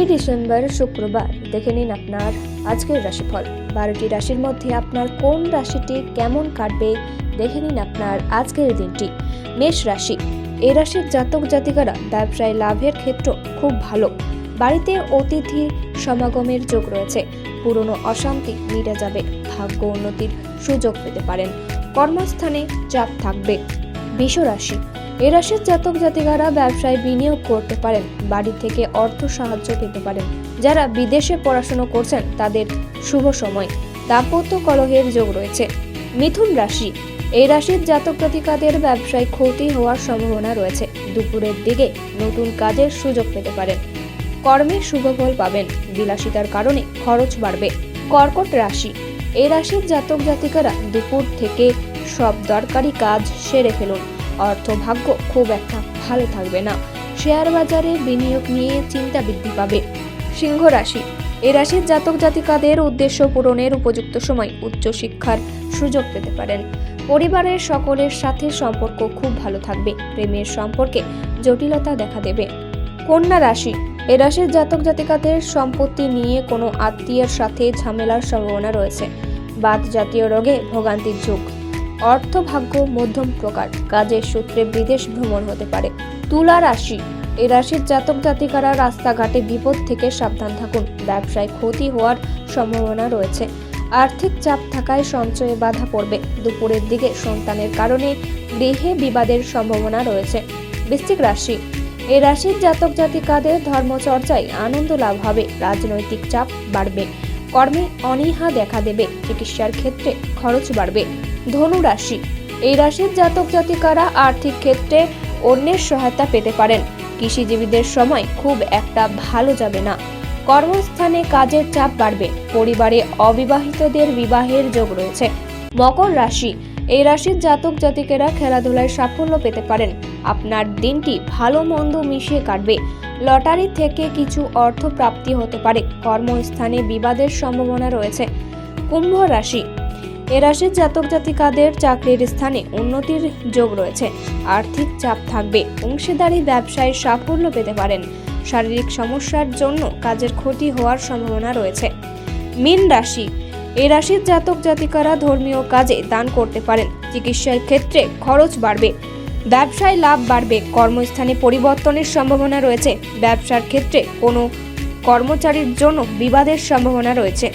কুড়ি ডিসেম্বর শুক্রবার দেখে নিন আপনার আজকের রাশিফল। 12টি রাশির মধ্যে আপনার কোন রাশিটি কেমন কাটবে দেখে নিন আপনার আজকের দিনটি। মেষ রাশি, এই রাশির জাতক জাতিকারা ব্যবসায় লাভের ক্ষেত্র খুব ভালো। বাড়িতে অতিথি সমাগমের যোগ রয়েছে। পুরনো অশান্তি মিটে যাবে। ভাগ্য উন্নতির সুযোগ পেতে পারেন। কর্মস্থানে চাপ থাকবে। বৃষ রাশি, এই রাশির জাতক জাতিকারা ব্যবসায় বিনিয়োগ করতে পারেন। বাড়ি থেকে অর্থ সাহায্য পেতে পারেন। যারা বিদেশে পড়াশোনা করছেন তাদের শুভ সময়। দাম্পত্য কলহের যোগ রয়েছে। মিথুন রাশি, এই রাশির জাতক জাতিকাদের ব্যবসায় ক্ষতি হওয়ার সম্ভাবনা রয়েছে। দুপুরের দিকে নতুন কাজের সুযোগ পেতে পারেন। কর্মে শুভ ফল পাবেন। বিলাসিতার কারণে খরচ বাড়বে। কর্কট রাশি, এই রাশির জাতক জাতিকারা দুপুর থেকে সব দরকারি কাজ সেরে ফেলুন। অর্থ ভাগ্য খুব একটা ভালো থাকবে না। শেয়ার বাজারে বিনিয়োগ নিয়ে চিন্তা বৃদ্ধি পাবে। সিংহ রাশি, এই রাশির জাতক জাতিকাদের উদ্দেশ্য পূরণের উপযুক্ত সময়। উচ্চশিক্ষার সুযোগ পেতে পারেন। পরিবারের সকলের সাথে সম্পর্ক খুব ভালো থাকবে। প্রেমের সম্পর্কে জটিলতা দেখা দেবে। কন্যা রাশি, এই রাশির জাতক জাতিকাদের সম্পত্তি নিয়ে কোনো আত্মীয়ের সাথে ঝামেলার সম্ভাবনা রয়েছে। বাত জাতীয় রোগে ভোগান্তির যুগ। অর্থ ভাগ্য মধ্যম প্রকার। কাজের সূত্রে বিদেশ ভ্রমণ হতে পারে। তুলা রাশি, এই রাশির জাতক জাতিকারা রাস্তাঘাটে বিপদ থেকে সাবধান থাকুন। ব্যবসায় ক্ষতি হওয়ার সম্ভাবনা রয়েছে। আর্থিক চাপ থাকায় সঞ্চয়ে বাধা পড়বে। দুপুরের দিকে সন্তানের কারণে গৃহে বিবাদের সম্ভাবনা রয়েছে। বৃশ্চিক রাশি, এই রাশির জাতক জাতিকাদের ধর্মচর্চায় আনন্দ লাভ হবে। রাজনৈতিক চাপ বাড়বে। কর্মে অনীহা দেখা দেবে। চিকিৎসার ক্ষেত্রে খরচ বাড়বে। ধনু রাশি, এই রাশির জাতক জাতিকারা আর্থিক ক্ষেত্রে অন্যের সহায়তা পেতে পারেন। কৃষিজীবীদের সময় খুব একটা ভালো যাবে না। কর্মস্থানে কাজের চাপ বাড়বে। পরিবারে অবিবাহিতদের বিবাহের যোগ রয়েছে। মকর রাশি, এই রাশির জাতক জাতিকেরা খেলাধুলায় সাফল্য পেতে পারেন। আপনার দিনটি ভালো মন্দ মিশিয়ে কাটবে। লটারি থেকে কিছু অর্থ প্রাপ্তি হতে পারে। কর্মস্থানে বিবাদের সম্ভাবনা রয়েছে। কুম্ভ রাশি, এ রাশির জাতক জাতিকাদের চাকরির স্থানে উন্নতির যোগ রয়েছে। আর্থিক চাপ থাকবে। অংশীদারি ব্যবসায় সাফল্য পেতে পারেন। শারীরিক সমস্যার জন্য কাজের ক্ষতি হওয়ার সম্ভাবনা রয়েছে। মীন রাশি, এই রাশির জাতক জাতিকারা ধর্মীয় কাজে দান করতে পারেন। চিকিৎসার ক্ষেত্রে খরচ বাড়বে। ব্যবসায় লাভ বাড়বে। কর্মস্থানে পরিবর্তনের সম্ভাবনা রয়েছে। ব্যবসার ক্ষেত্রে কোনো কর্মচারীর জন্য বিবাদের সম্ভাবনা রয়েছে।